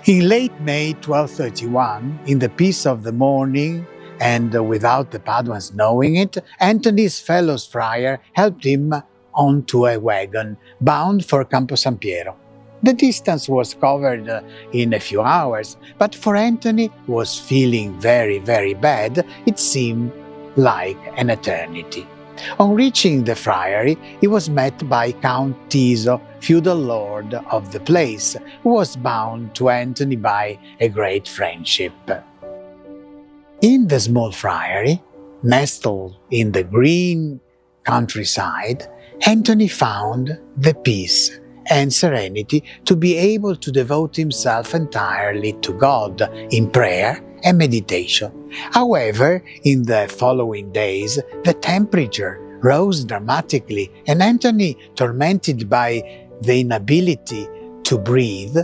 In late May 1231, in the peace of the morning, and without the Paduans knowing it, Antony's fellow friar helped him onto a wagon bound for Camposampiero. The distance was covered in a few hours, but for Antony, who was feeling very, very bad, it seemed like an eternity. On reaching the friary, he was met by Count Tiso, feudal lord of the place, who was bound to Antony by a great friendship. In the small friary, nestled in the green countryside, Antony found the peace and serenity to be able to devote himself entirely to God in prayer and meditation. However, in the following days, the temperature rose dramatically, and Antony, tormented by the inability to breathe,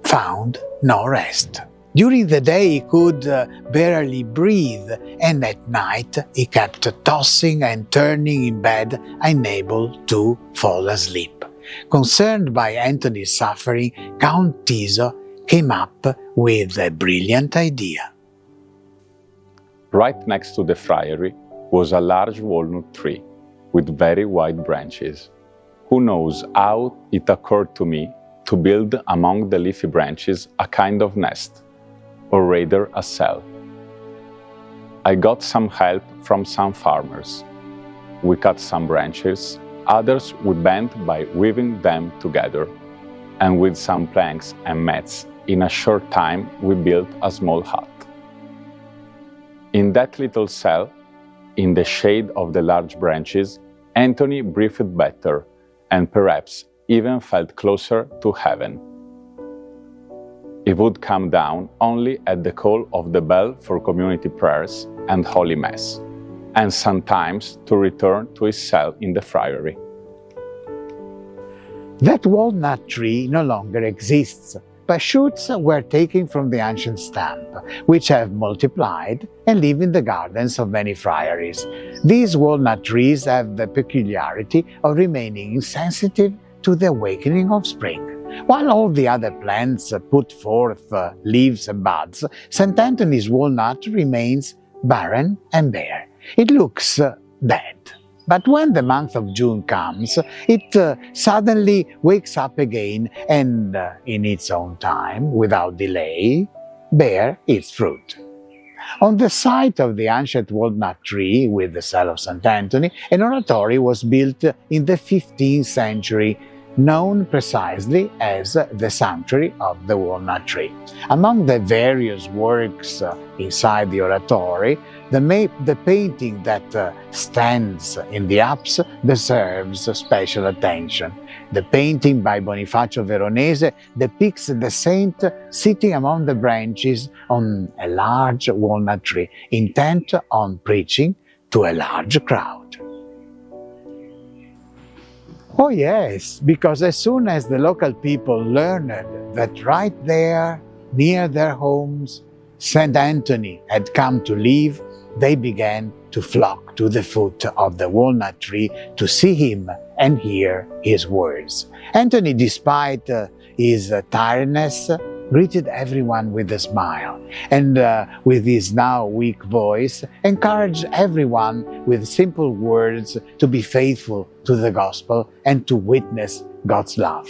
found no rest. During the day he could barely breathe, and at night he kept tossing and turning in bed, unable to fall asleep. Concerned by Antony's suffering, Count Tiso came up with a brilliant idea. Right next to the friary was a large walnut tree with very wide branches. Who knows how it occurred to me to build among the leafy branches a kind of nest, or rather a cell. I got some help from some farmers. We cut some branches, others we bent by weaving them together, and with some planks and mats, in a short time we built a small hut. In that little cell, in the shade of the large branches, Antony breathed better, and perhaps even felt closer to heaven. He would come down only at the call of the bell for community prayers and Holy Mass, and sometimes to return to his cell in the friary. That walnut tree no longer exists, but shoots were taken from the ancient stump, which have multiplied and live in the gardens of many friaries. These walnut trees have the peculiarity of remaining insensitive to the awakening of spring. While all the other plants put forth leaves and buds, St. Anthony's walnut remains barren and bare. It looks dead. But when the month of June comes, it suddenly wakes up again and, in its own time, without delay, bear its fruit. On the site of the ancient walnut tree with the cell of St. Anthony, an oratory was built in the 15th century, known precisely as the Sanctuary of the Walnut Tree. Among the various works inside the oratory, the painting that stands in the apse deserves special attention. The painting by Bonifacio Veronese depicts the saint sitting among the branches on a large walnut tree, intent on preaching to a large crowd. Oh yes, because as soon as the local people learned that right there, near their homes, St. Anthony had come to live, they began to flock to the foot of the walnut tree to see him and hear his words. Anthony, despite his tiredness, greeted everyone with a smile, and with his now weak voice, encouraged everyone with simple words to be faithful to the gospel and to witness God's love.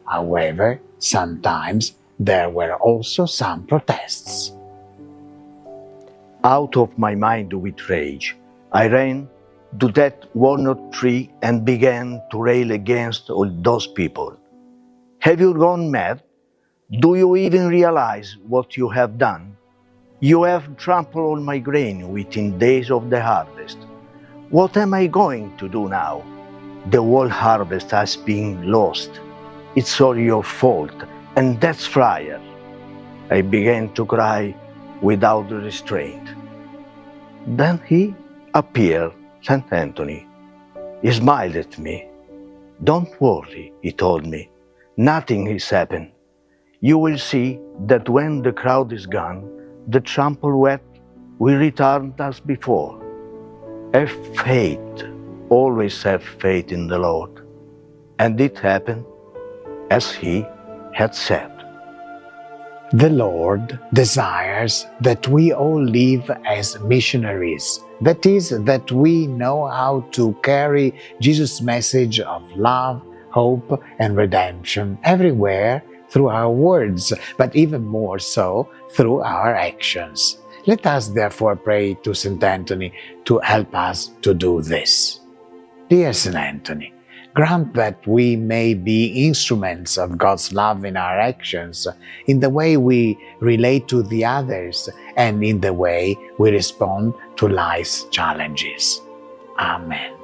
However, sometimes there were also some protests. Out of my mind with rage, I ran to that walnut tree and began to rail against all those people. Have you gone mad? Do you even realize what you have done? You have trampled all my grain within days of the harvest. What am I going to do now? The whole harvest has been lost. It's all your fault, and that's Friar. I began to cry without restraint. Then he appeared, St. Anthony. He smiled at me. Don't worry, he told me. Nothing has happened. You will see that when the crowd is gone, the trampled wet will return as before. Have faith, always have faith in the Lord. And it happened as he had said. The Lord desires that we all live as missionaries. That is, that we know how to carry Jesus' message of love, hope, and redemption everywhere through our words, but even more so through our actions. Let us therefore pray to St. Anthony to help us to do this. Dear St. Anthony, grant that we may be instruments of God's love in our actions, in the way we relate to the others, and in the way we respond to life's challenges. Amen.